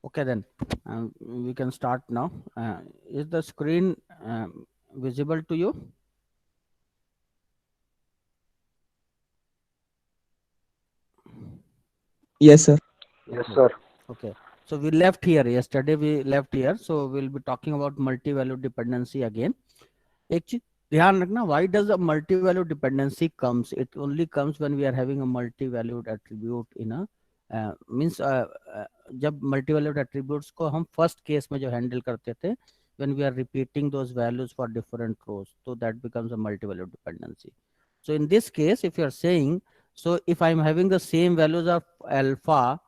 Okay, then we can start now. Is the screen visible to you? Yes, sir. Yes, Okay. sir. Okay. So we left here yesterday. We left here. So we'll be talking about multi-value dependency again. एक चीज ध्यान रखना, why does a multi-value dependency comes? It only comes when we are having a multi-valued attribute in a means जब multi-valued attributes को हम first case में जो handle करते थे, when we are repeating those values for different rows, so that becomes a multi-valued dependency. So in this case, if you are saying, so if I am having the same values of alpha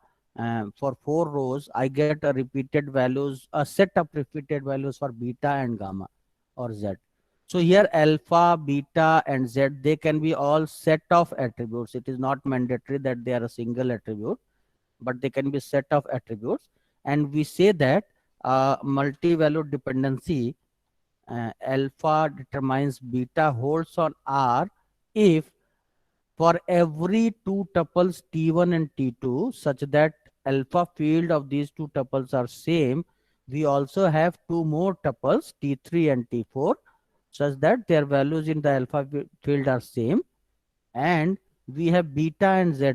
for 4 rows, I get a repeated values, a set of repeated values for beta and gamma or z. So here alpha, beta and z, they can be all set of attributes. It is not mandatory that they are a single attribute, but they can be set of attributes. And we say that multi-valued dependency alpha determines beta holds on R if for every two tuples T1 and T2 such that alpha field of these two tuples are same, we also have two more tuples T3 and T4 such that their values in the alpha field are same, and we have beta and z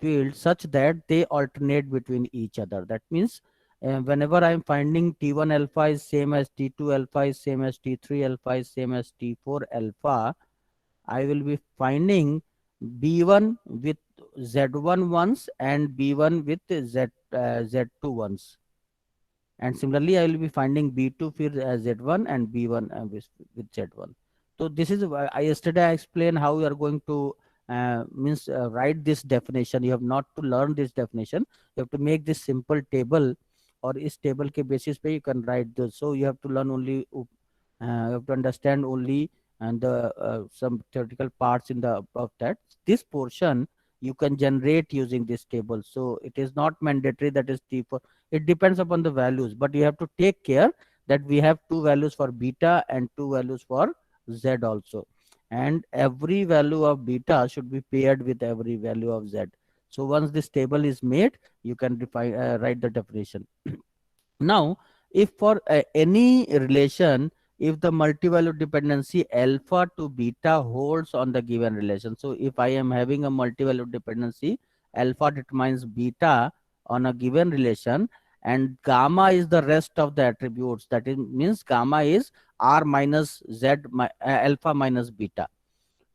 field such that they alternate between each other. That means whenever I am finding T1 alpha is same as T2 alpha is same as T3 alpha is same as T4 alpha, I will be finding B1 with Z1 once and B1 with Z2 once. And similarly, I will be finding B2 for Z1 and B1 with Z1. So this is yesterday I explained how you are going to means write this definition. You have not to learn this definition. You have to make this simple table, or इस table के basis पे you can write this. So you have to learn only you have to understand only and the some theoretical parts in the of that. This portion you can generate using this table. So it is not mandatory that is T4. It depends upon the values, but you have to take care that we have two values for beta and two values for z also, and every value of beta should be paired with every value of z. So once this table is made, you can define write the definition. Now, if for any relation, if the multi-value dependency alpha to beta holds on the given relation, so if I am having a multi-value dependency, alpha determines beta on a given relation, and gamma is the rest of the attributes. That is, means gamma is r minus z alpha minus beta.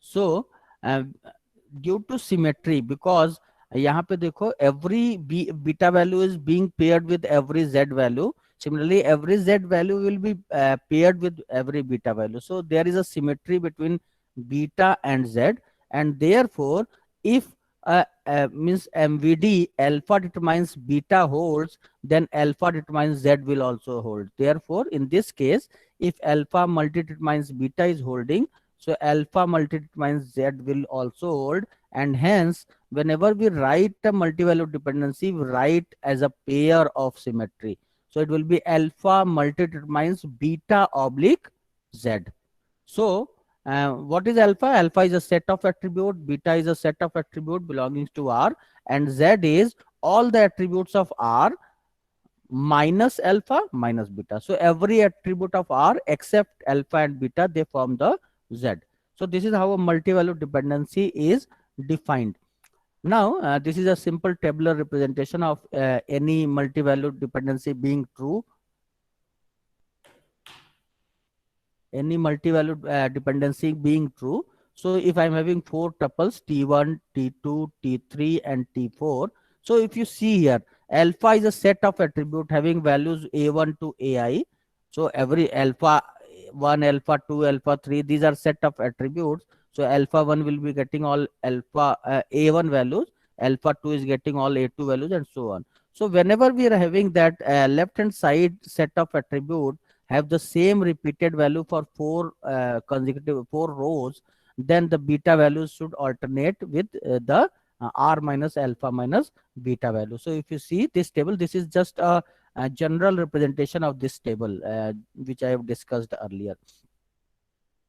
So due to symmetry, because यहाँ पे देखो every beta value is being paired with every z value. Similarly, every z value will be paired with every beta value. So there is a symmetry between beta and z, and therefore if means MVD alpha determines beta holds, then alpha determines z will also hold. Therefore, in this case, if alpha multi determines beta is holding, so alpha multi determines z will also hold, and hence whenever we write a multi-value dependency, we write as a pair of symmetry. So it will be alpha multi determines beta oblique z. So what is alpha? Alpha is a set of attribute, beta is a set of attribute belonging to R, and z is all the attributes of R minus alpha minus beta. So every attribute of R except alpha and beta, they form the Z. So this is how a multi-value dependency is defined. Now this is a simple tabular representation of any multi-value dependency being true. Any multi-value dependency being true. So if I'm having four tuples T1, T2, T3 and T4. So if you see here, alpha is a set of attribute having values A1 to AI. So every alpha 1, alpha 2, alpha 3, these are set of attributes. So alpha 1 will be getting all alpha A1 values, alpha 2 is getting all A2 values, and so on. So whenever we are having that left hand side set of attribute have the same repeated value for consecutive 4 rows, then the beta values should alternate with the r minus alpha minus beta value. So if you see this table, this is just a general representation of this table which I have discussed earlier.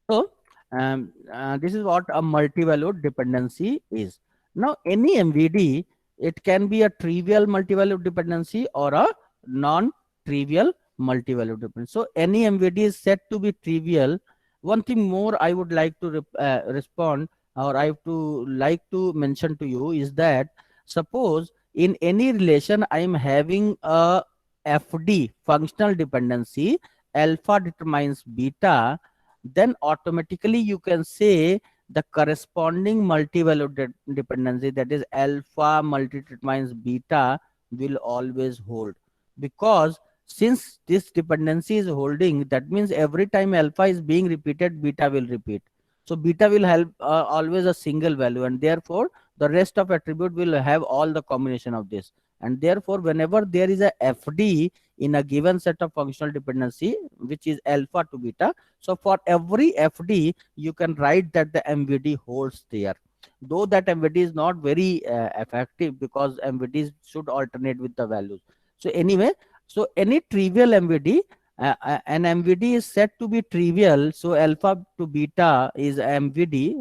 So this is what a multi-valued dependency is. Now any MVD, it can be a trivial multi-valued dependency or a non-trivial multi-value dependence. So any MVD is said to be trivial. One thing more I would like to respond, or I have to like to mention to you, is that suppose in any relation I am having a FD, functional dependency, alpha determines beta, then automatically you can say the corresponding multi-value dependency, that is alpha multi determines beta, will always hold. Because since this dependency is holding, that means every time alpha is being repeated, beta will repeat. So beta will have always a single value, and therefore the rest of attribute will have all the combination of this. And therefore whenever there is a FD in a given set of functional dependency which is alpha to beta, so for every FD you can write that the MVD holds there, though that MVD is not very effective, because MVDs should alternate with the values. So anyway, so any trivial MVD, an MVD is said to be trivial, so alpha to beta is MVD,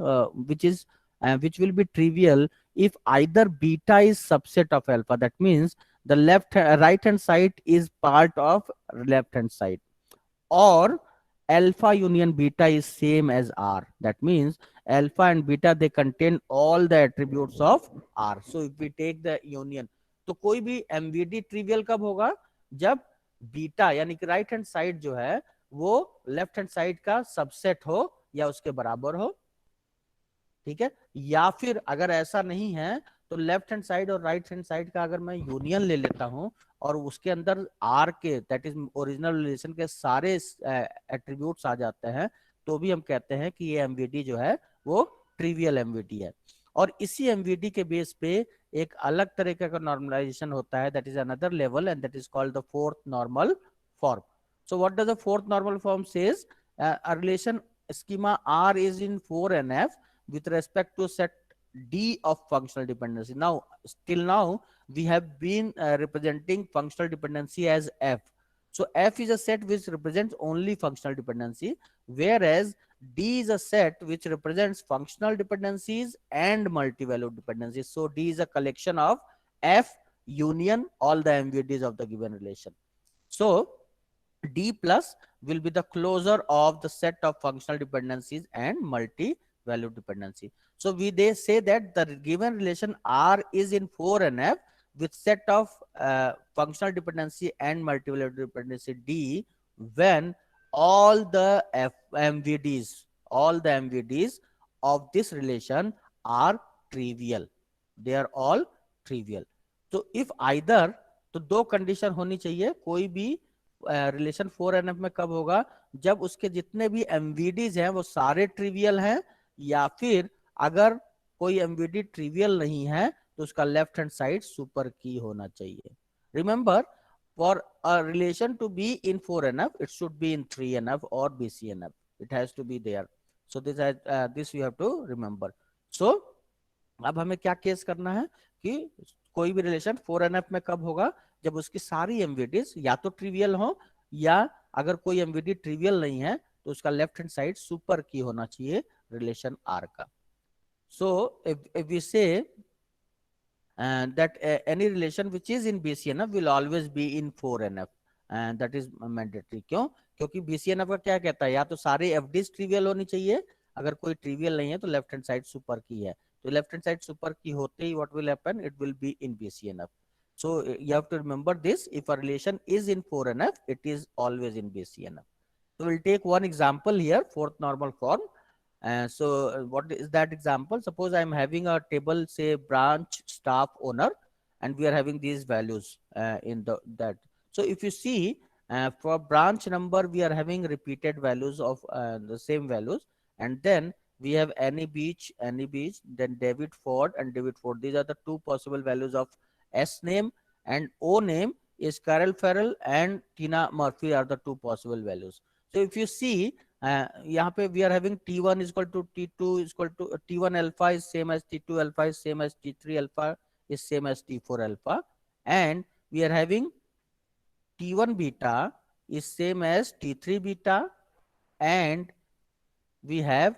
which will be trivial if either beta is subset of alpha. That means the right hand side is part of left hand side, or alpha union beta is same as R. That means alpha and beta, they contain all the attributes of R. So if we take the union, तो कोई भी MVD trivial कब होगा, जब beta यानी कि right hand side जो है वो लेफ्ट हैंड साइड का सबसेट हो या उसके बराबर हो, ठीक है। या फिर अगर ऐसा नहीं है तो लेफ्ट हैंड साइड और राइट हैंड साइड का अगर मैं यूनियन ले लेता हूं और उसके अंदर आर के, दैट इज ओरिजिनल रिलेशन के सारे एट्रीब्यूट्स आ जाते हैं, तो भी हम कहते हैं कि ये एमवीडी जो है वो ट्रिवियल एमवीडी है। और इसी एमवीडी के बेस पे एक अलग तरीके का नॉर्मलाइजेशन होता है, that is another level, and that is called the fourth normal form. So what does the fourth normal form says, a relation schema R is in 4NF with respect to set D of functional dependency. Now, till now, we have been representing functional dependency as F. So F is a set which represents only functional dependency, whereas D is a set which represents functional dependencies and multi-value dependencies. So D is a collection of F union all the MVDs of the given relation. So D plus will be the closure of the set of functional dependencies and multi-value dependency. So they say that the given relation R is in 4NF with set of functional dependency and multi-value dependency D, when all the MVDs of this relation are trivial. They are all trivial. So if either, तो दो condition होनी चाहिए, कोई भी relation 4NF में कब होगा, जब उसके जितने भी एमवीडीज हैं वो सारे ट्रिवियल हैं, या फिर अगर कोई एमवीडी ट्रिवियल नहीं है तो उसका लेफ्ट हैंड साइड सुपर की होना चाहिए। Remember, for a relation to be in 4NF it should be in 3NF और BCNF, it has to be there. So this you have to remember. So अब हमें क्या केस करना है कि कोई भी रिलेशन 4NF में कब होगा, जब उसकी सारी एमवीडीज या तो ट्रिवियल हो, या अगर कोई एमवीडी ट्रिवियल नहीं है तो उसका लेफ्ट हैंड साइड सुपर की होना चाहिए रिलेशन आर का। सो इफ वी से that any relation which is in BCNF will always be in 4NF, and that is mandatory। क्यों? क्योंकि BCNF का क्या कहता है, या तो सारे एफडीज ट्रिवियल होनी चाहिए, अगर कोई ट्रिवियल नहीं है तो लेफ्ट हैंड साइड सुपर की है, तो लेफ्ट हैंड साइड सुपर की होते ही what will happen, it will be in BCNF। So you have to remember this, if a relation is in 4NF it is always in BCNF। So we'll take one example here, fourth normal form. So what is that example? Suppose I'm having a table, say branch staff owner, and we are having these values in that. So if you see, for branch number we are having repeated values of the same values, and then we have any beach, then David Ford and David Ford. These are the two possible values of S name, and O name is Carol Farrell and Tina Murphy are the two possible values. So if you see, यहाँ पे we are having T1 is equal to T2 is equal to T1 alpha is same as T2 alpha is same as T3 alpha is same as T4 alpha, and we are having T1 beta is same as T3 beta, and we have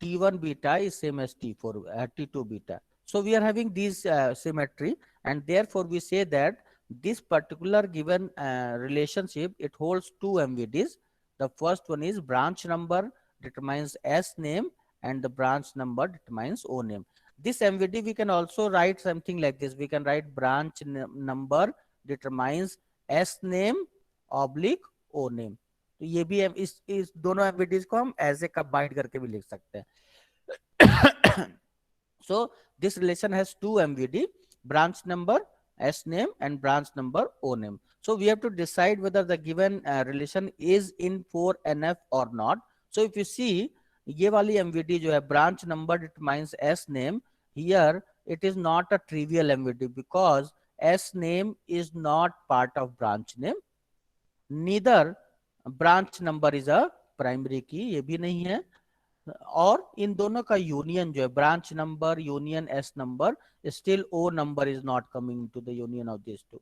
T1 beta is same as T2 beta. So we are having these symmetry, and therefore we say that This particular given relationship, it holds two MVDs. The first one is branch number determines S name and the branch number determines O name. This MVD we can also write something like this. We can write branch number determines S name oblique O name. तो ये भी इस दोनों MVDs को हम ऐसे combine करके भी लिख सकते हैं. So this relation has two MVD, branch number S name and branch number O name. So we have to decide whether the given relation is in 4NF or not. So if you see ये वाली MVD जो है branch number determines S name, here it is not a trivial MVD because S name is not part of branch name. Neither branch number is a primary key, ये भी नहीं है. और इन दोनों का यूनियन जो है branch number union S number, still O number is not coming to the union of this two.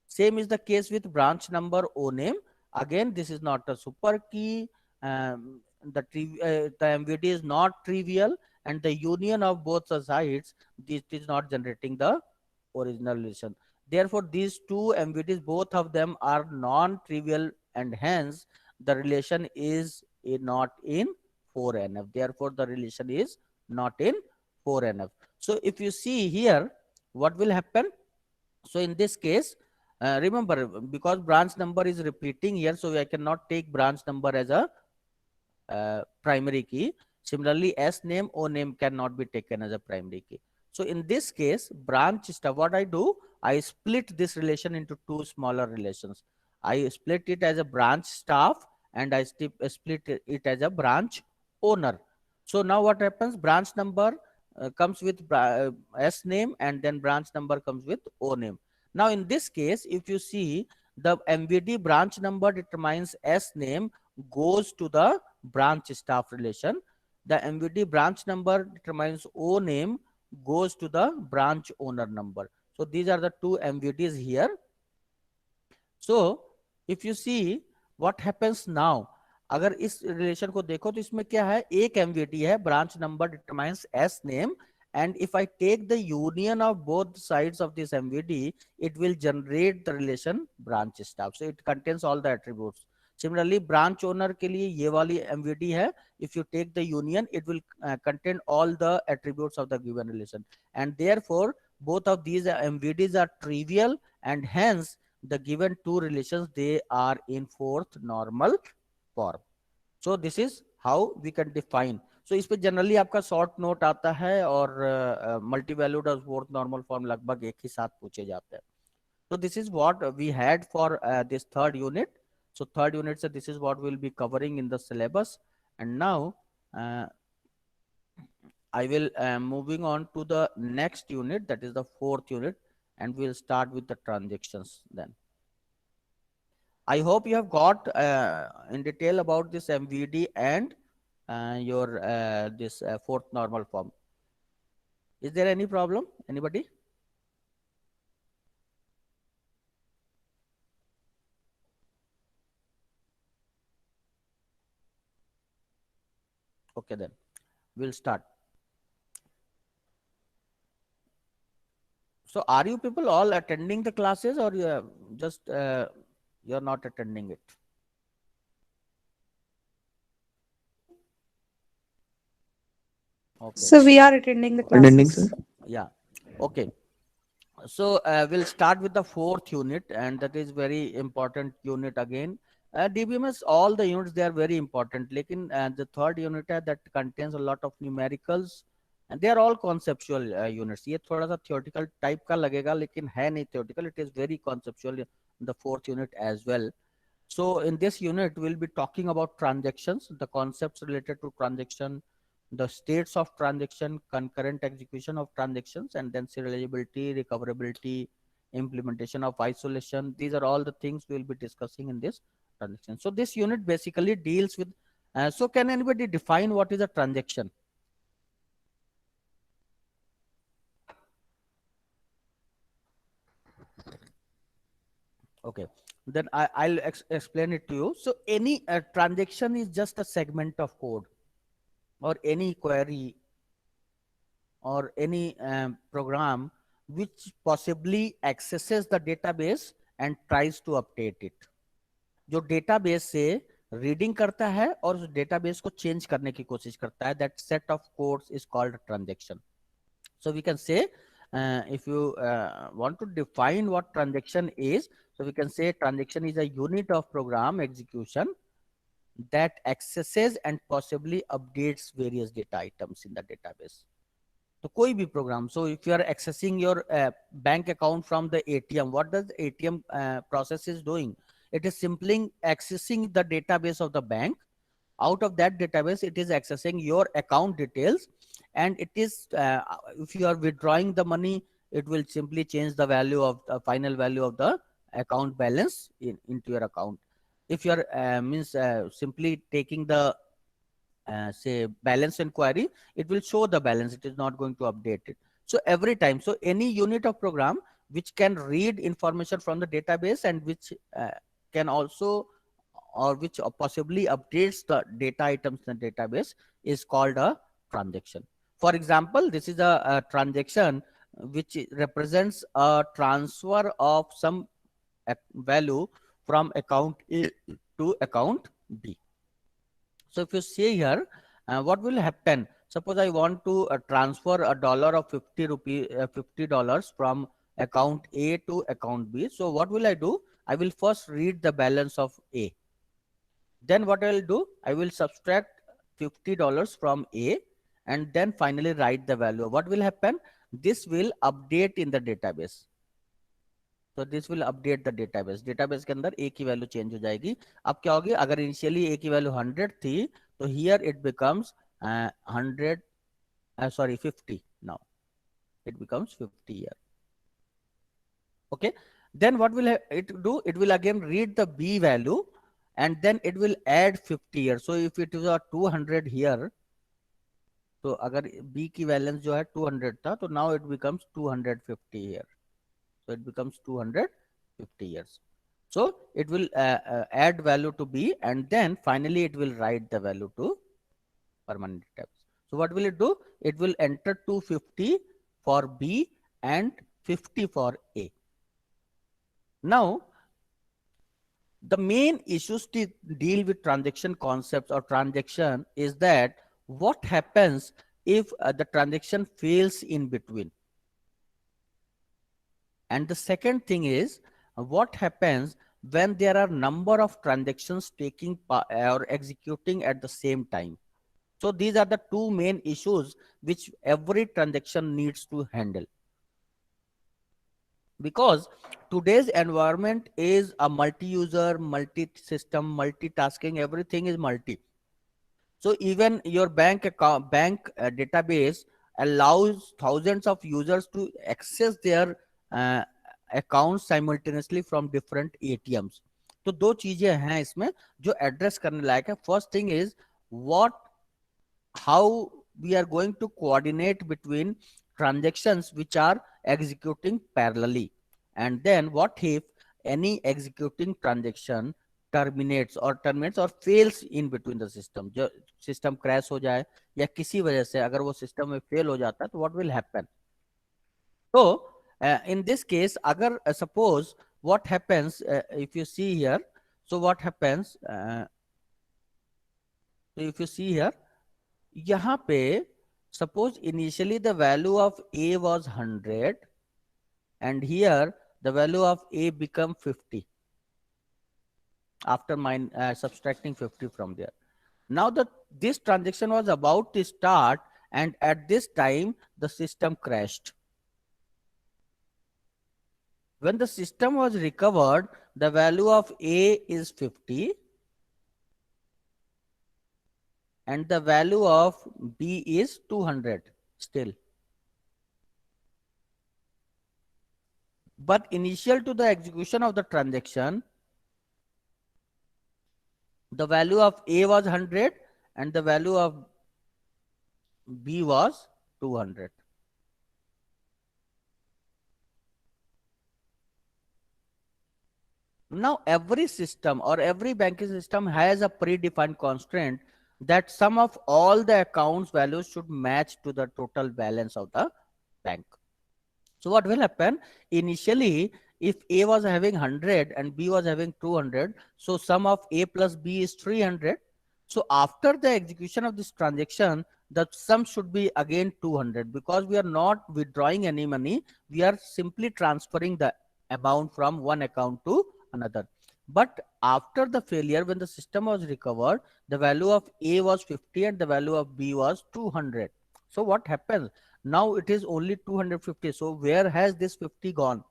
Same is the case with branch number O name. Again, this is not a super key. The MVD is not trivial, and the union of both the sides, this is not generating the original relation. Therefore, these two MVDs, both of them are non-trivial, and hence the relation is not in 4NF. Therefore, the relation is not in 4NF. So, if you see here, what will happen? So, in this case, remember, because branch number is repeating here, so I cannot take branch number as a primary key. Similarly, S name, O name cannot be taken as a primary key. So in this case, branch stuff, what I do, I split this relation into two smaller relations. I split it as a branch staff and I split it as a branch owner. So now what happens? Branch number comes with S name and then branch number comes with O name. Now in this case, if you see the MVD branch number determines S name goes to the branch staff relation. The MVD branch number determines O name goes to the branch owner number. So these are the two MVDs here. So if you see what happens now, अगर इस relation को देखो तो इसमें क्या है, एक MVD है branch number determines S name, and if I take the union of both sides of this MVD, it will generate the relation branch staff. So it contains all the attributes. Similarly, branch owner के लिए ये वाली MVD है. If you take the union, it will contain all the attributes of the given relation, and therefore both of these MVDs are trivial, and hence the given two relations, they are in fourth normal form. So this is how we can define. So इस पे generally आपका short note आता है और multi valued और fourth normal form लगभग एक ही साथ पूछे जाते हैं. So this is what we had for this third unit. So third unit, so this is what we'll be covering in the syllabus. And now I will moving on to the next unit, that is the fourth unit, and we'll start with the transactions then. I hope you have got in detail about this MVD and your this fourth normal form. Is there any problem? Anybody? Okay, then we'll start. So are you people all attending the classes, or you are just you're not attending it? Okay. So we are attending the classes. Attending, sir. Yeah. Okay. So we'll start with the fourth unit, and that is very important unit again. DBMS, all the units, they are very important. Lekin the third unit that contains a lot of numericals, and they are all conceptual units. ये थोड़ा सा theoretical type का लगेगा, लेकिन है नहीं theoretical. It is very conceptual in the fourth unit as well. So in this unit, we'll be talking about transactions, the concepts related to transaction, the states of transaction, concurrent execution of transactions, and then serializability, recoverability, implementation of isolation. These are all the things we'll be discussing in this transaction. So this unit basically deals with, so can anybody define what is a transaction? Okay, then I'll explain it to you. So any transaction is just a segment of code, or any query, or any program which possibly accesses the database and tries to update it. जो database से reading करता है और उस database को change करने की कोशिश करता है, that set of codes is called transaction. So we can say, if you want to define what transaction is, so we can say transaction is a unit of program execution that accesses and possibly updates various data items in the database. तो कोई भी programme, so if you are accessing your bank account from the ATM, what does ATM process is doing? It is simply accessing the database of the bank. Out of that database, it is accessing your account details, and it is if you are withdrawing the money, it will simply change the value of the final value of the account balance into your account. If you are simply taking the say balance inquiry, it will show the balance, it is not going to update it. So every time, so any unit of program which can read information from the database and which can also, or which possibly updates the data items in the database, is called a transaction. For example, this is a transaction which represents a transfer of some value from account A to account B. So if you see here, what will happen? Suppose I want to transfer a dollar of 50 rupee, $50 from account A to account B. So what will I do? I will first read the balance of A. Then what I will do? I will subtract $50 from A and then finally write the value. What will happen? This will update in the database. तो this will update the database. Database के अंदर ए की value change हो जाएगी. अब क्या होगी? अगर इनिशियली ए की वैल्यू 100 थी, तो here it becomes 100, sorry 50. Now it becomes 50 here. Okay, then what will it do? It will again read the B value and then it will add 50 here. So if it is a 200 here, तो अगर B की valence जो है 200 था, तो now it becomes 250 here. So it becomes 250 years. So it will add value to B and then finally it will write the value to permanent database. So what will it do? It will enter 250 for B and 50 for A. Now, the main issues to deal with transaction concepts or transaction is that what happens if the transaction fails in between. And the second thing is what happens when there are number of transactions taking or executing at the same time. So these are the two main issues which every transaction needs to handle. Because today's environment is a multi-user, multi-system, multitasking, everything is multi. So even your bank account, database allows thousands of users to access their accounts simultaneously from different ATMs. तो दो चीजें हैं इसमें जो address करने लायक है. First thing is how we are going to coordinate between transactions which are executing parallelly, and then what if any executing transaction terminates or fails in between the system. जो system crash हो जाए या किसी वजह से अगर वो system में fail हो जाता है तो what will happen? So in this case agar suppose what happens, if you see here, so what happens, if you see here, यहाँ पे suppose initially the value of A was 100 and here the value of A become 50 after subtracting 50 from there. Now this transaction was about to start and at this time the system crashed. When the system was recovered, the value of A is 50 and the value of B is 200 still. But initial to the execution of the transaction, the value of A was 100 and the value of B was 200. Now every system or every banking system has a predefined constraint that sum of all the accounts values should match to the total balance of the bank. So what will happen initially, if A was having 100 and B was having 200, so sum of A plus B is 300. So after the execution of this transaction, the sum should be again 200, because we are not withdrawing any money. We are simply transferring the amount from one account to another. But after the failure, when the system was recovered, the value of A was 50 and the value of B was 200. So what happens? Now it is only 250. So where has this 50 gone?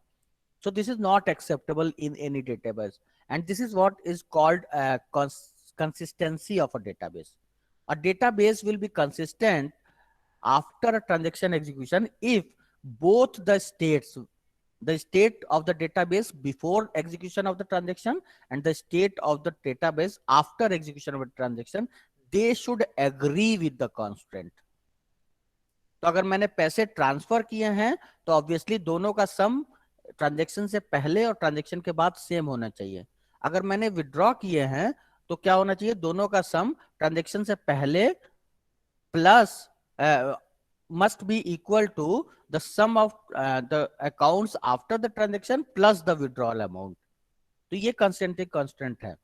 So this is not acceptable in any database. And this is what is called consistency of a database. A database will be consistent after a transaction execution if both the states, the state of the database before execution of the transaction and the state of the database after execution of a transaction, they should agree with the constraint. तो अगर मैंने पैसे transfer किए हैं तो obviously दोनों का सम transaction से पहले और ट्रांजैक्शन के बाद सेम होना चाहिए. अगर मैंने विड्रॉ किए हैं तो क्या होना चाहिए? दोनों का सम ट्रांजैक्शन से पहले plus must be equal to the sum of the accounts after the transaction plus the withdrawal amount. तो ये constant है.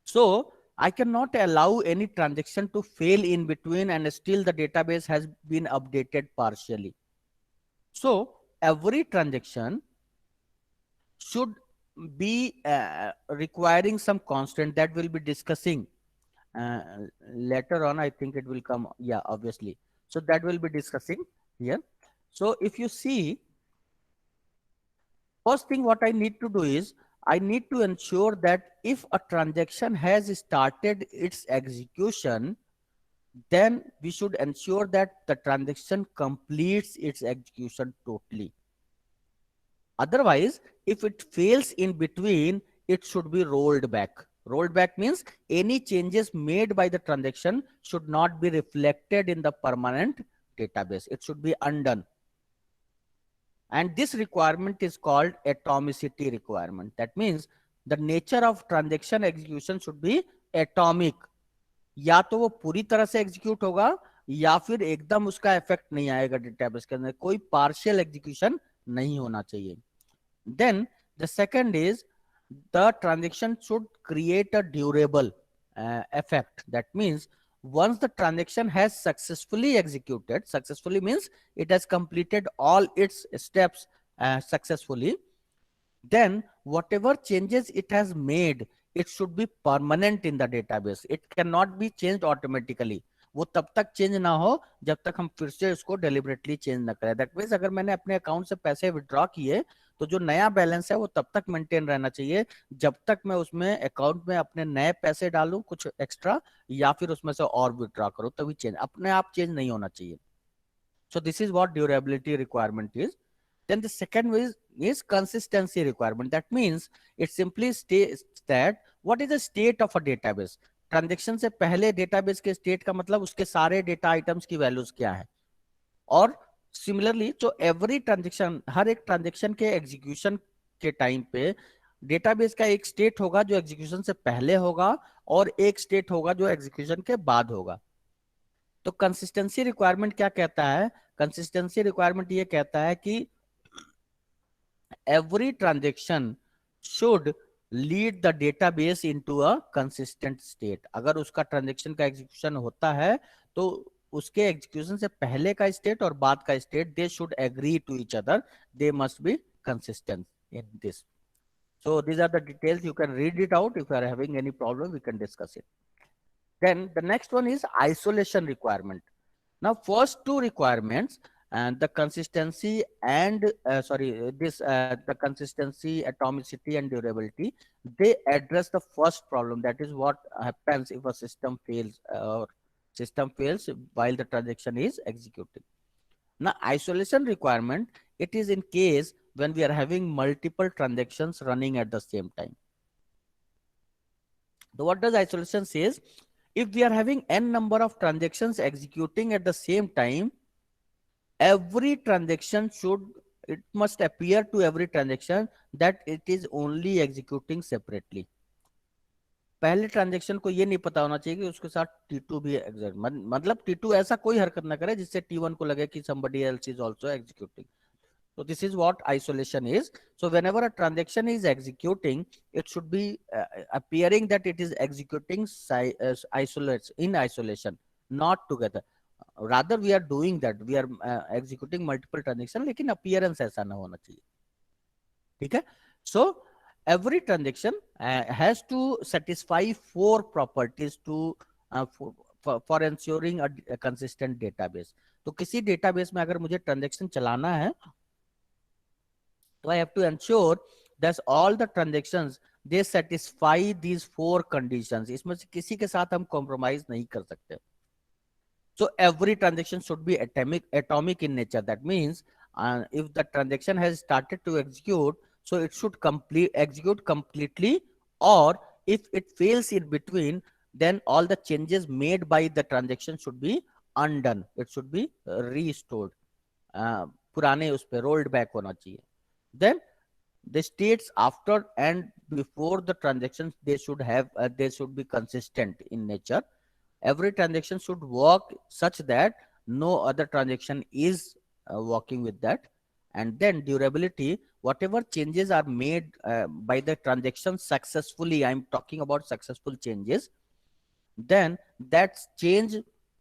So I cannot allow any transaction to fail in between and still the database has been updated partially. So every transaction should be requiring some constant that we'll be discussing later on. I think it will come. Yeah, obviously. So that will be discussing here. So if you see, first thing what I need to do is I need to ensure that if a transaction has started its execution, then we should ensure that the transaction completes its execution totally. Otherwise, if it fails in between, it should be rolled back. Rolled back means any changes made by the transaction should not be reflected in the permanent database. It should be undone. And this requirement is called atomicity requirement. That means the nature of transaction execution should be atomic. या तो वो पूरी तरह से execute होगा या फिर एकदम उसका इफेक्ट नहीं आएगा डेटाबेस के अंदर, कोई पार्शियल एग्जीक्यूशन नहीं होना चाहिए. Then the second is the transaction should create a durable effect. That means once the transaction has successfully executed, successfully means it has completed all its steps successfully, then whatever changes it has made, it should be permanent in the database. It cannot be changed automatically. वो तब तक change ना हो जब तक हम फिर से उसको डेलिबरेटली चेंज ना करें. दैट मीन्स अगर मैंने अपने अकाउंट से पैसे विड्रॉ किए तो जो नया बैलेंस है वो तब तक मेंटेन रहना चाहिए जब तक मैं उसमें अकाउंट में अपने नए पैसे डालूं कुछ एक्स्ट्रा या फिर उसमें से और विड्रॉ करूं, तभी चेंज. अपने आप चेंज नहीं होना चाहिए. So this is what durability requirement is. Then the second is consistency requirement. That means it simply states that what is the state of a database. Transaction से पहले डेटाबेस के स्टेट का मतलब उसके सारे डेटा आइटम्स की values क्या है. और सिमिलरली जो एवरी ट्रांजेक्शन, हर एक ट्रांजेक्शन के एग्जीक्यूशन के टाइम पे डेटाबेस का एक स्टेट होगा जो एग्जीक्यूशन से पहले होगा और एक स्टेट होगा जो एग्जीक्यूशन के बाद होगा. तो कंसिस्टेंसी रिक्वायरमेंट क्या कहता है? कंसिस्टेंसी रिक्वायरमेंट ये कहता है कि every transaction should lead the database into a consistent state. अगर उसका ट्रांजेक्शन का एग्जीक्यूशन होता है तो उसके एग्जीक्यूशन से पहले का स्टेट और बाद का state, they should agree to each other, they must be consistent in this. So these are the details. You can read it out. If you are having any problem, we can discuss it. Then the next one is isolation requirement. Now first two requirements, and the consistency and the consistency, atomicity and durability, they address the first problem, that is what happens if a system fails while the transaction is executing. Now isolation requirement, it is in case when we are having multiple transactions running at the same time. So what does isolation says? If we are having n number of transactions executing at the same time, every transaction it must appear to every transaction that it is only executing separately. पहले transaction को ये नहीं पता होना चाहिए कि उसके साथ T2 भी एग्जिक्यूट, मतलब T2 ऐसा कोई हरकत ना करे जिससे T1 को लगे कि somebody else is also executing. So this is what isolation is. So whenever a transaction is executing, it should be appearing that it is executing isolates in isolation, not together. Rather we are doing that, we are executing multiple transaction, लेकिन appearance ऐसा ना होना चाहिए. ठीक है. So every transaction has to satisfy four properties to for ensuring a consistent database. तो किसी database में अगर मुझे transaction चलाना है, so I have to ensure that all the transactions they satisfy these four conditions. इसमें से किसी के साथ हम compromise नहीं कर सकते. So every transaction should be atomic in nature. That means if the transaction has started to execute, so it should execute completely, or if it fails in between, then all the changes made by the transaction should be undone. It should be restored. पुराने उस पे rolled back होना चाहिए. Then the states after and before the transactions they should be consistent in nature. Every transaction should work such that no other transaction is working with that. And then durability, whatever changes are made by the transaction successfully, I'm talking about successful changes, then that change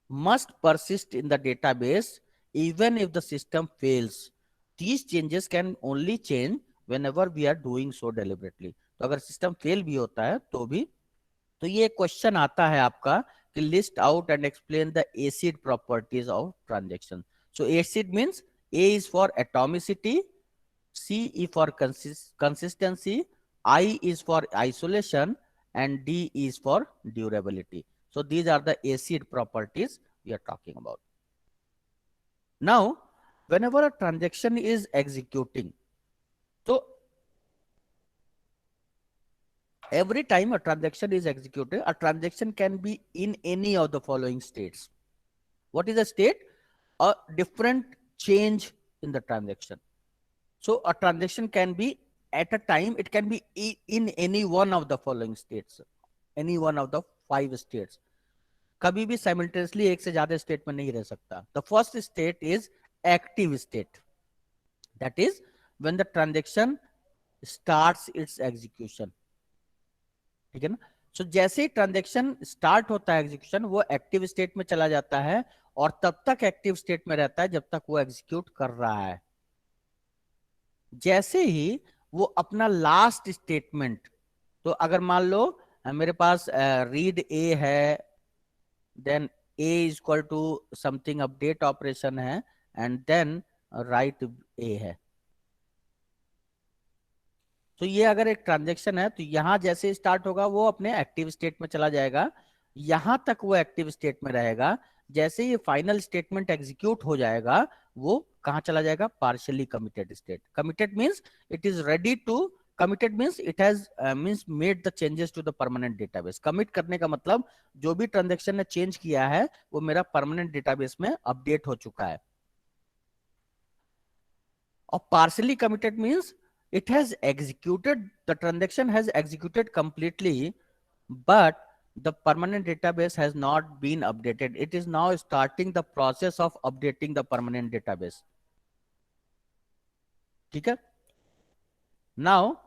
must persist in the database even if the system fails. These changes can only change whenever we are doing so deliberately. तो अगर system fail भी होता है तो भी, तो ये question आता है आपका कि list out and explain the ACID properties of transaction. So ACID means A is for atomicity, C E for consistency, I is for isolation, and D is for durability. So these are the acid properties we are talking about. Now, whenever a transaction is executing, so every time a transaction is executed, a transaction can be in any of the following states. What is a state? A different change in the transaction. So a transaction can be at a time, it can be in any one of the following states, any one of the 5 states. कभी भी simultaneously एक से ज्यादा state में नहीं रह सकता. The first state is active state. That is when the transaction starts its execution. ठीक है ना. सो जैसे ही ट्रांजेक्शन स्टार्ट होता है एग्जीक्यूशन, वो एक्टिव स्टेट में चला जाता है और तब तक एक्टिव स्टेट में रहता है जब तक वो एग्जीक्यूट कर रहा है. जैसे ही वो अपना लास्ट स्टेटमेंट, तो अगर मान लो मेरे पास रीड ए है, then A is equal to something update operation है, एंड देन राइट ए है. तो ये अगर एक ट्रांजेक्शन है तो यहां जैसे स्टार्ट होगा वो अपने एक्टिव स्टेट में चला जाएगा, यहां तक वो एक्टिव स्टेट में रहेगा. जैसे ये फाइनल स्टेटमेंट एग्जीक्यूट हो जाएगा वो कहां चला जाएगा? Partially committed state. Committed means it is ready to, committed means it has means made the changes to the permanent database. Commit करने का मतलब जो भी ट्रांजेक्शन ने चेंज किया है वो मेरा परमानेंट डेटाबेस में अपडेट हो चुका है. और partially committed means it has executed, the transaction has executed completely, but the permanent database has not been updated. It is now starting the process of updating the permanent database. ठीक है. Now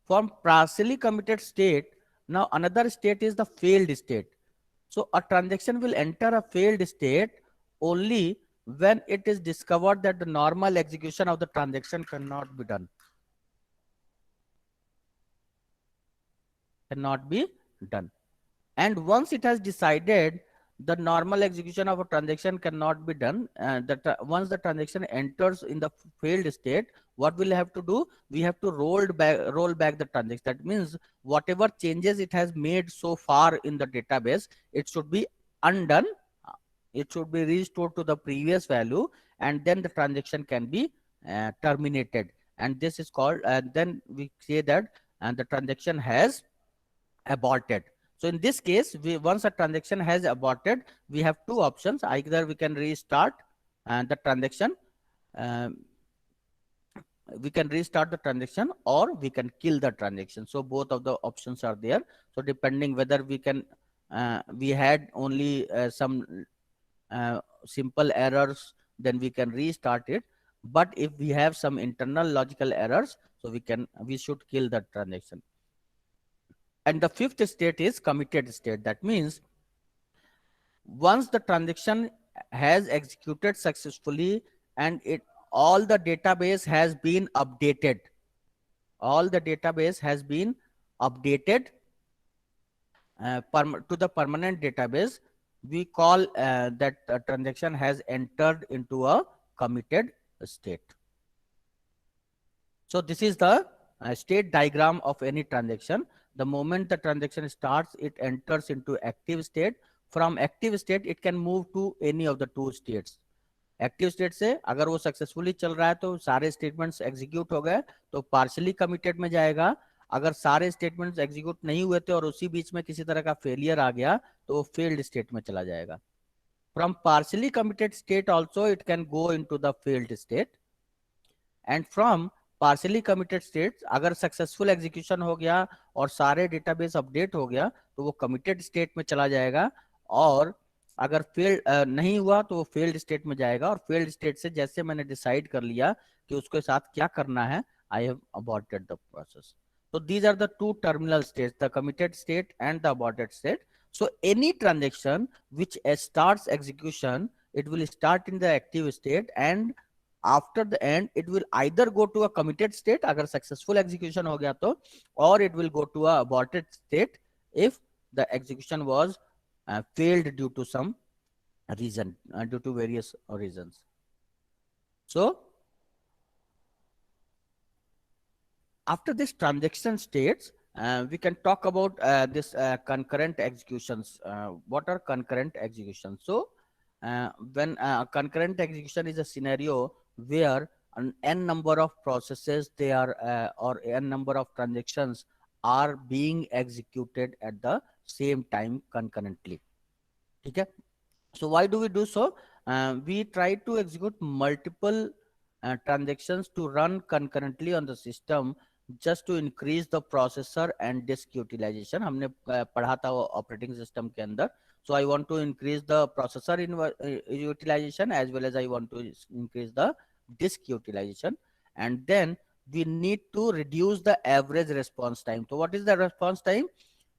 from partially committed state, now another state is the failed state. So a transaction will enter a failed state only when it is discovered that the normal execution of the transaction cannot be done. Cannot be done. And once it has decided the normal execution of a transaction cannot be done, once the transaction enters in the failed state, what we'll have to do? We have to roll back the transaction. That means whatever changes it has made so far in the database, it should be undone. It should be restored to the previous value, and then the transaction can be terminated. And this is called, then we say that and the transaction has aborted. So in this case, once a transaction has aborted, we have two options. Either we can restart the transaction, or we can kill the transaction. So both of the options are there. So depending whether we can, we had only some simple errors, then we can restart it. But if we have some internal logical errors, so we should kill the transaction. And the fifth state is committed state. That means once the transaction has executed successfully and it all the database has been updated, all the database has been updated to the permanent database, we call that transaction has entered into a committed state. So this is the state diagram of any transaction. The moment the transaction starts, it enters into active state. From active state, it can move to any of the two states. Active state से अगर वो successfully चल रहा है तो सारे statements execute हो गए तो पार्शियली कमिटेड में जाएगा. अगर सारे स्टेटमेंट्स एग्जीक्यूट नहीं हुए थे और उसी बीच में किसी तरह का फेलियर आ गया तो वो फेल्ड स्टेट में चला जाएगा. From partially committed state also it can go into the failed state. And from partially committed state अगर सक्सेसफुल एग्जीक्यूशन हो गया और सारे डेटाबेस अपडेट हो गया तो वो कमिटेड स्टेट में चला जाएगा. और अगर फेल्ड नहीं हुआ तो वो फेल्ड स्टेट में जाएगा. और फेल्ड स्टेट से जैसे मैंने डिसाइड कर लिया कि उसके साथ क्या करना है, I have aborted the process. So these are the two terminal states, the committed state and the aborted state. So any transaction which starts execution, it will start in the active state and after the end it will either go to a committed state agar successful execution ho gaya to, or it will go to a aborted state if the execution was failed due to some reason, due to various reasons. So after this transaction states, we can talk about this concurrent executions. What are concurrent executions? So when concurrent execution is a scenario where an n number of processes they are or n number of transactions are being executed at the same time concurrently. Okay. So why do we do so? We try to execute multiple transactions to run concurrently on the system just to increase the processor and disk utilization. हमने पढ़ा था operating system के अंदर. So I want to increase the processor utilization as well as I want to increase the disk utilization. And then we need to reduce the average response time. So what is the response time?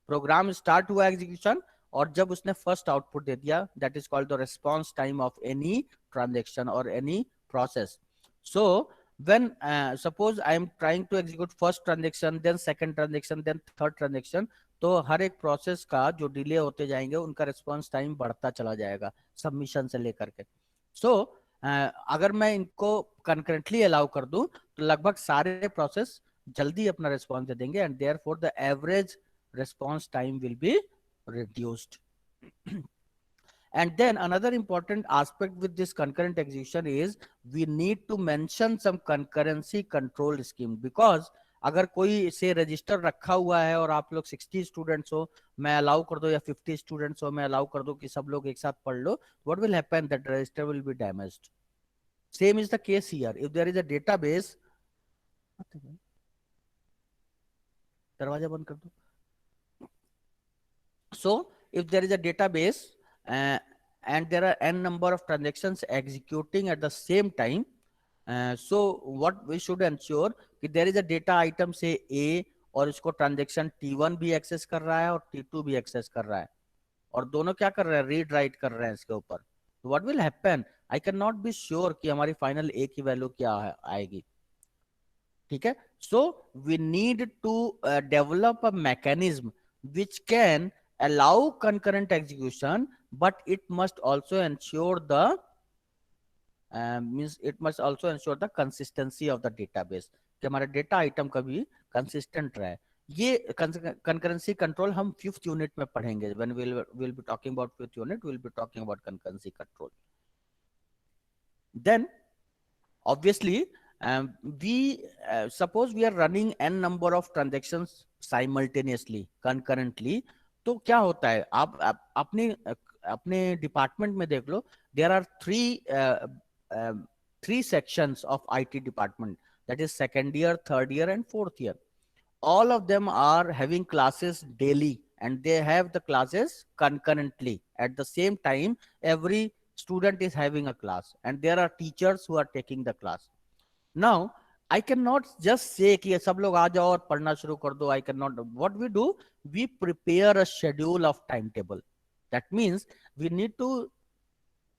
Program start हुआ execution और जब उसने first output दे दिया, that is called the response time of any transaction or any process. So when suppose I am trying to execute first transaction, then second transaction, then third transaction, तो हर एक process का जो delay होते जाएंगे उनका response time बढ़ता चला जाएगा सबमिशन से लेकर के. सो अगर मैं इनको कंकरेंटली अलाउ कर दूं तो लगभग सारे प्रोसेस जल्दी अपना रिस्पॉन्स दे देंगे and therefore the average response time will be reduced. And then another important aspect with this concurrent execution is we need to mention some concurrency control scheme, because अगर कोई से रजिस्टर रखा हुआ है और आप लोग 60 स्टूडेंट्स हो, मैं अलाउ कर दो, या 50 स्टूडेंट्स हो मैं अलाउ कर दो कि सब लोग एक साथ पढ़ लो, what will happen? That register will be damaged. Same is the case here. If there is a database, दरवाजा बंद कर दो. So if there is a database and there are n number of transactions executing at the same time, so what we should ensure कि there is a data item say A और इसको transaction T1 भी access कर रहा है और T2 भी access कर रहा है और दोनों क्या कर रहे हैं, read write कर रहे हैं इसके ऊपर. So what will happen? I cannot be sure कि हमारी final A की value क्या आएगी. ठीक है. So we need to develop a mechanism which can allow concurrent execution, but it must also ensure the consistency of the database कि हमारा data item कभी कंसिस्टेंट रहे. ये concurrency control हम 5th unit में पढ़ेंगे. When we'll be talking about 5th unit, we'll be talking about concurrency control. Then obviously we suppose we are running n number of transactions simultaneously concurrently. तो क्या होता है, आप अपने डिपार्टमेंट में देख लो, there are three sections of IT department, that is second year, third year and fourth year. All of them are having classes daily and they have the classes concurrently at the same time. Every student is having a class and there are teachers who are taking the class. Now I cannot just say कि सब लोग आ जाओ और पढ़ना शुरू कर दो. I cannot. What we do, we prepare a schedule of timetable. That means we need to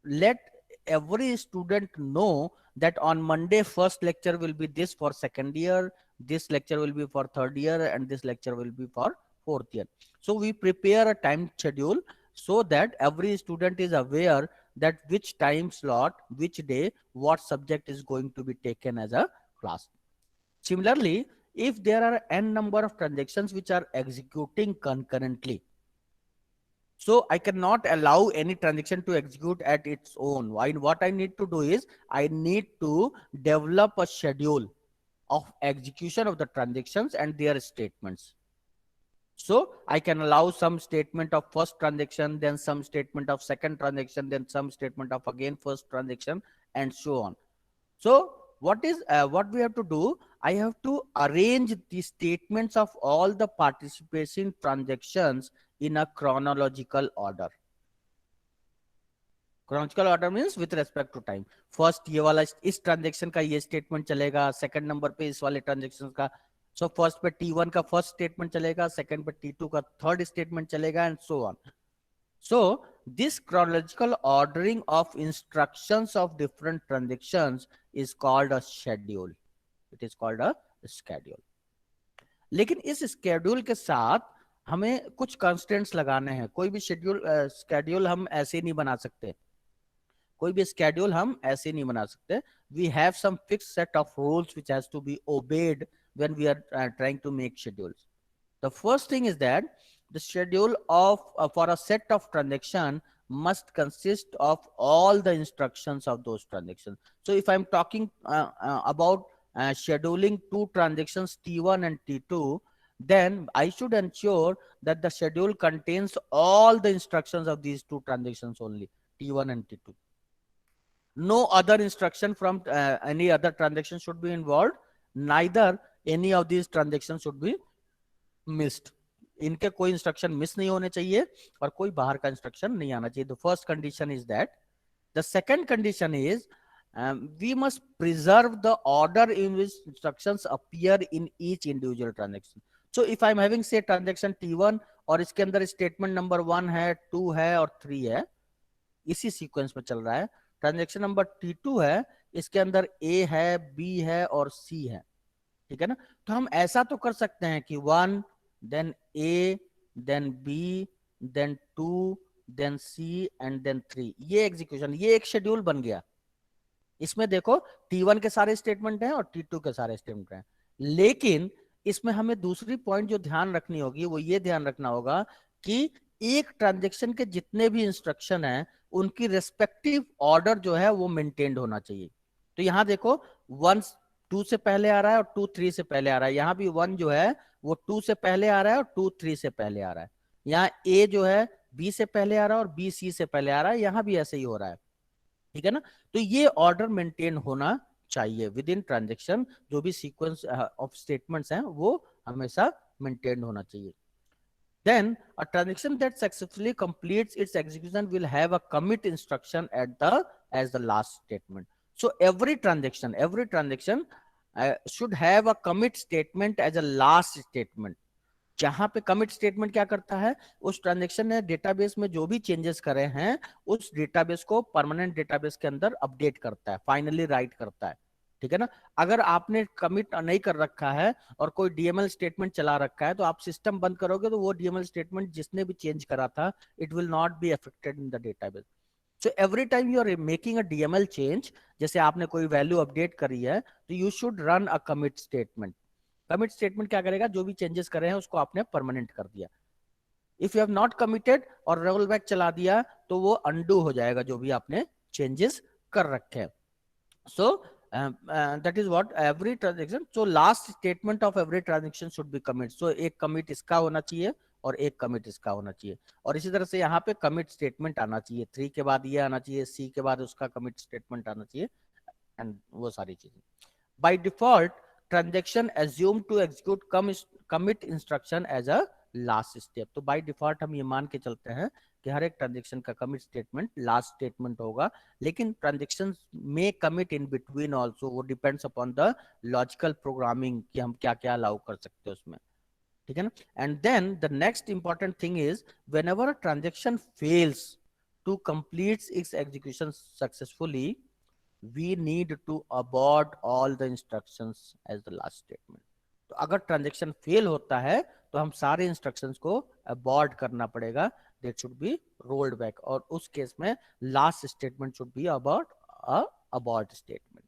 let every student know that on Monday first lecture will be this for second year, this lecture will be for third year, and this lecture will be for fourth year. So we prepare a time schedule so that every student is aware that which time slot, which day, what subject is going to be taken as a class. Similarly, if there are n number of transactions which are executing concurrently, so I cannot allow any transaction to execute at its own. What I need to do is I need to develop a schedule of execution of the transactions and their statements. So I can allow some statement of first transaction, then some statement of second transaction, then some statement of again first transaction, and so on. So what we have to do? I have to arrange the statements of all the participation transactions in a chronological order. Chronological order means with respect to time. First ये वाला इस transaction का ये statement चलेगा, second number पे इस वाले transaction का. सो फर्स्ट पे T1 का फर्स्ट स्टेटमेंट चलेगा, सेकंड पे T2 का थर्ड स्टेटमेंट चलेगा, and so on. So this chronological ordering of instructions of different transactions is called a schedule. It is called a schedule. लेकिन इस schedule के साथ हमें कुछ constraints लगाने हैं. कोई भी schedule हम ऐसे नहीं बना सकते. कोई भी schedule हम ऐसे नहीं बना सकते. We have some fixed set of rules which has to be obeyed when we are trying to make schedules. The first thing is that the schedule of for a set of transaction must consist of all the instructions of those transactions. So if I'm talking about scheduling two transactions T1 and T2, then I should ensure that the schedule contains all the instructions of these two transactions only, T1 and T2. No other instruction from any other transaction should be involved. Neither any of these transactions should be missed. इनके कोई instruction miss नहीं होने चाहिए और कोई बाहर का instruction नहीं आना चाहिए. The first condition is that. The second condition is we must preserve the order in which instructions appear in each individual transaction. So if I'm having say transaction T1 और इसके अंदर स्टेटमेंट नंबर 1 है, 2 है और 3 है, इसी sequence में चल रहा है. ट्रांजेक्शन नंबर T2 है, इसके अंदर A है, B है और C है. ठीक है ना. तो हम ऐसा तो कर सकते हैं कि 1 then A then B then 2 then C and then 3. ये एग्जीक्यूशन, ये एक शेड्यूल बन गया. इसमें देखो T1 के सारे स्टेटमेंट हैं और T2 के सारे स्टेटमेंट हैं. लेकिन इसमें हमें दूसरी पॉइंट जो ध्यान रखनी होगी वो ये ध्यान रखना होगा कि एक ट्रांजेक्शन के जितने भी इंस्ट्रक्शन हैं उनकी रेस्पेक्टिव ऑर्डर जो है वो मेंटेन्ड होना चाहिए. तो यहां देखो 1 2 से पहले आ रहा है और 2 3 से पहले आ रहा है. यहाँ भी 1 जो है वो 2 से पहले आ रहा है और 2 3 से पहले आ रहा है. यहाँ A जो है B से पहले आ रहा है और B C से पहले आ रहा है. यहाँ भी ऐसे ही हो रहा है. ठीक है ना. तो ये ऑर्डर मेंटेन होना चाहिए विद इन ट्रांजेक्शन. जो भी सीक्वेंस ऑफ स्टेटमेंट्स हैं वो हमेशा मेंटेन होना चाहिए. Then a transaction that successfully completes its execution will have a commit instruction at the as the last statement. So every transaction should have a commit statement as a last statement. जहां पे commit statement क्या करता है, उस transaction ने database में जो भी चेंजेस करे हैं उस डेटाबेस को परमानेंट डेटाबेस के अंदर अपडेट करता है, फाइनली राइट करता है. ठीक है ना. अगर आपने कमिट नहीं कर रखा है और कोई डीएमएल स्टेटमेंट चला रखा है तो आप सिस्टम बंद करोगे तो वो डीएमएल स्टेटमेंट जिसने भी चेंज करा था it will not be affected in the database. So every time you are making a DML change, जैसे आपने कोई वैल्यू अपडेट करी है तो you should run a commit statement. Commit statement क्या करेगा, जो भी चेंजेस करे हैं उसको आपने परमानेंट कर दिया. If you have not committed और रोल बैक चला दिया तो वो अनडू हो जाएगा जो भी आपने चेंजेस कर रखे हैं. सो that is what every transaction. So last statement of every transaction should be commit. So एक commit इसका होना चाहिए और एक commit इसका होना चाहिए. और इसी तरह से यहाँ पे commit statement आना चाहिए. 3 के बाद ये आना चाहिए, C के बाद उसका commit statement आना चाहिए एंड वो सारी चीजें. By default transaction assumed to execute commit instruction as a last step. तो बाय डिफॉल्ट हम ये मान के चलते हैं कि हर एक ट्रांजेक्शन का कमिट स्टेटमेंट लास्ट स्टेटमेंट होगा, लेकिन ट्रांजेक्शन में कमिट इन बिटवीन ऑल्सो, वो depends upon the logical programming कि हम क्या क्या अलाउ कर सकते हैं उसमें, ठीक है ना। And then the next important thing is whenever a transaction fails to complete its execution successfully, we need to abort all the instructions as the last statement. तो अगर ट्रांजेक्शन फेल होता है तो हम सारे इंस्ट्रक्शंस को abort करना पड़ेगा, that should be rolled back, और उस केस में last statement should be about a abort statement.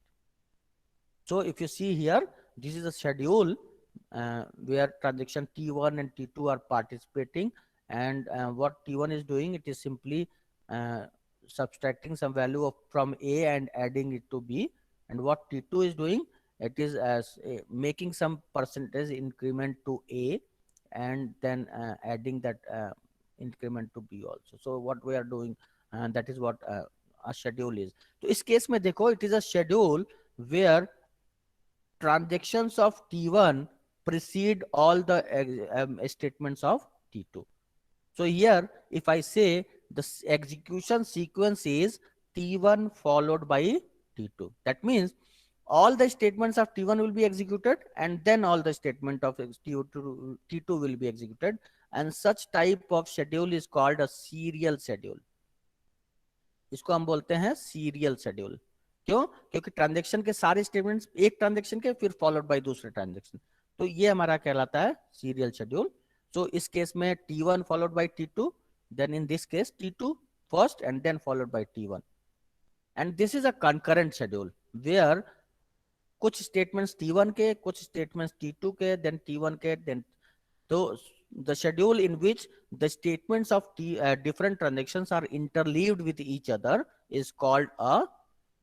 So if you see here, this is a schedule where transaction T1 and T2 are participating, and what T1 is doing, it is simply subtracting some value of from A and adding it to B. And what T2 is doing, it is as making some percentage increment to A, and then adding that increment to B also. So what we are doing, that is what a schedule is. तो इस case में देखो, it is a schedule where transactions of T1 precede all the statements of T2. So here, if I say the execution sequence is T1 followed by T2, that means all the statements of T1 will be executed and then all the statement of T2 will be executed, and such type of schedule is called a serial schedule. इसको हम बोलते हैं serial schedule. क्यों? क्योंकि transaction के सारे statements एक transaction के फिर फॉलोड बाय दूसरे ट्रांजेक्शन, तो ये हमारा कहलाता है सीरियल शेड्यूल. सो इस केस में T1 followed by T2, then in this case T2 first and then followed by T1. And this is a concurrent schedule where कुछ स्टेटमेंट्स T1 के, कुछ स्टेटमेंट्स T2 के, देन T1 के, then तो the schedule in which the statements of different transactions are interleaved with each other is called a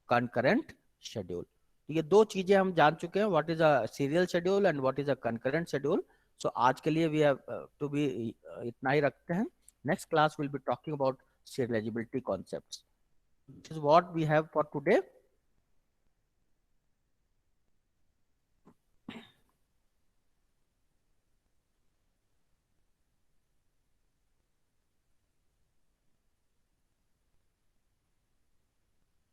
concurrent schedule. तो ये दो चीजें हम जान चुके हैं, what is a serial schedule and what is a concurrent schedule. So आज के लिए we have to be इतना ही रखते हैं. Next class will be talking about serializability concepts. This is what we have for today.